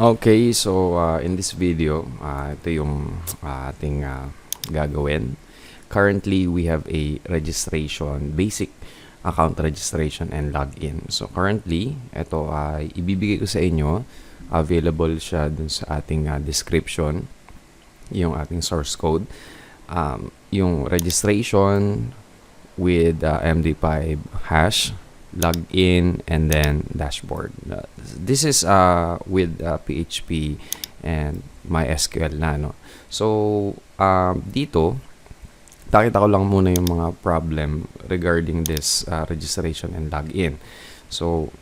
Okay, so in this video, ito yung ating gagawin. Currently, we have a registration, basic account registration and login. So currently, ito ay ibibigay ko sa inyo. Available siya dun sa ating description, yung ating source code. Yung registration with MD5 hash, login, and then dashboard. This is with PHP and MySQL na, no? So, dito, nakita ko lang muna yung mga problem regarding this registration and login. So,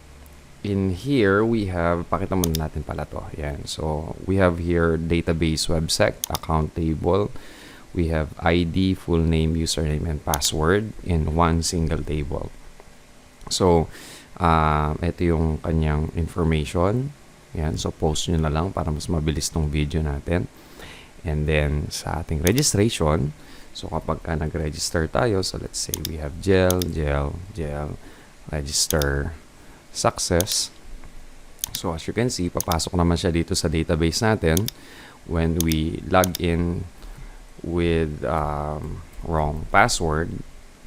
in here, we have, pakita muna natin pala to. Yan. So, we have here database websec, account table. We have ID, full name, username, and password in one single table. So, ito yung kanyang information. Yan. So, post nyo na lang para mas mabilis tong video natin. And then, sa ating registration, so kapag ka nag-register tayo, so let's say we have gel, register, success. So, as you can see, papasok naman siya dito sa database natin when we log in with wrong password.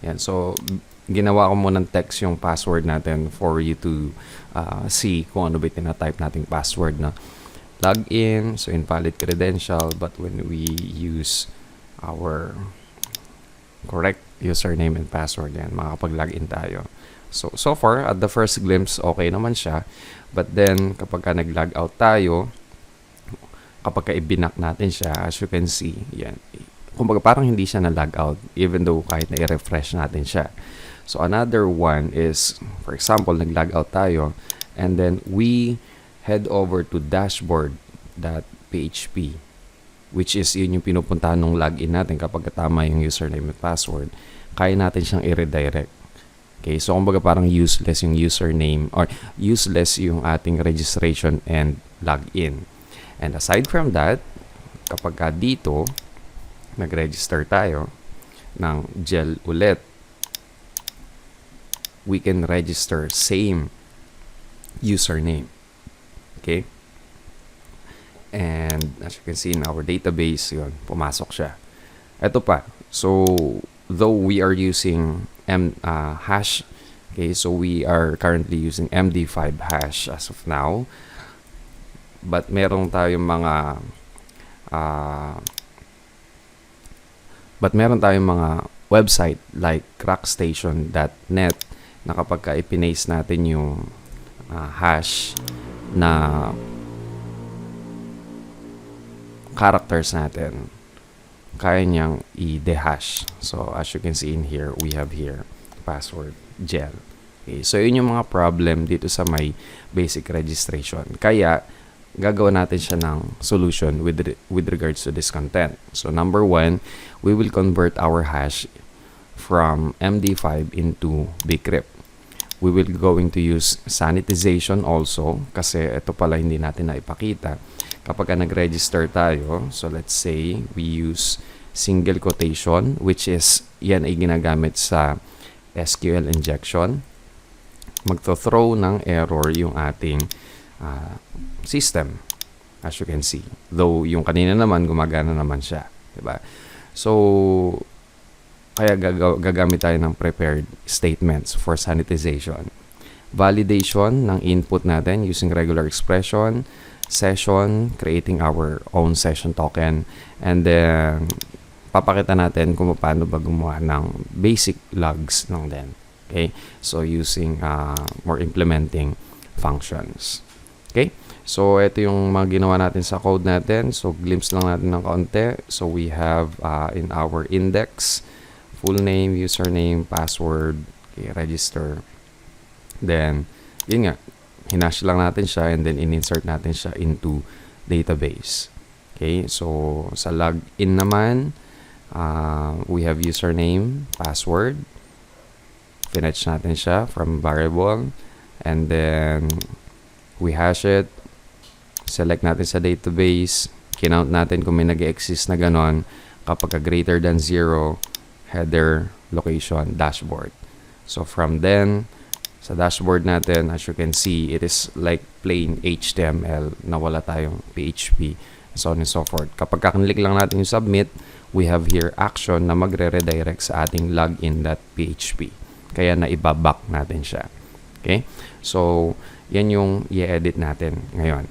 Yan. So, ginawa ko muna ng text yung password natin for you to see kung ano ba tina-type nating password na login, so invalid credential, but when we use our correct username and password, yan, makakapag-login tayo. So far, at the first glimpse, okay naman siya, but then kapag ka nag-log out tayo, kapag ka ibinak natin siya, as you can see, yan, kumbaga parang hindi siya na-log out even though kahit na i-refresh natin siya. So, another one is, for example, nag-log out tayo and then we head over to dashboard.php, which is yun yung pinupuntahan ng login natin kapag tama yung username and password. Kaya natin siyang i-redirect. Okay, so kumbaga parang useless yung username or useless yung ating registration and login. And aside from that, kapag dito, nag-register tayo ng gel ulit, we can register same username. Okay? And as you can see in our database, yun, pumasok siya. Ito pa. So, though we are using hash, okay, so we are currently using MD5 hash as of now. But meron tayong mga website like crackstation.net na kapag ka ipinaste natin yung hash na characters natin, kaya niyang i-dehash. So, as you can see in here, we have here password gel. Okay, so, yun yung mga problem dito sa may basic registration. Kaya, gagawa natin siya ng solution with regards to this content. So, number one, we will convert our hash from MD5 into bcrypt. We will going to use sanitization also kasi ito pala hindi natin na ipakita. Kapag nag-register tayo, so let's say we use single quotation, which is yan ay ginagamit sa SQL injection. Magto-throw ng error yung ating system, as you can see. Though yung kanina naman gumagana naman siya, diba? So kaya gagamit tayo ng prepared statements for sanitization. Validation ng input natin using regular expression, session, creating our own session token, and then papakita natin kung paano ba gumawa ng basic logs ng then. Okay? So using or implementing functions. Okay? So ito yung mga ginawa natin sa code natin. So glimpse lang natin ng kaunti. So we have in our index, full name, username, password, okay, register. Then, yun nga, hinash lang natin siya and then in-insert natin siya into database. Okay, so sa login naman, we have username, password. Fetch natin siya from variable. And then, we hash it. Select natin sa database. Kinount natin kung may nag-exist na ganon. Kapag greater than 0, header, location, dashboard. So, from then, Sa dashboard natin, as you can see, it is like plain HTML na wala tayong PHP, so on and so forth. Kapag kaklik lang natin yung submit, we have here action na magre-redirect sa ating login.php. Kaya na ibaback natin siya. Okay? So, yan yung i-edit natin ngayon.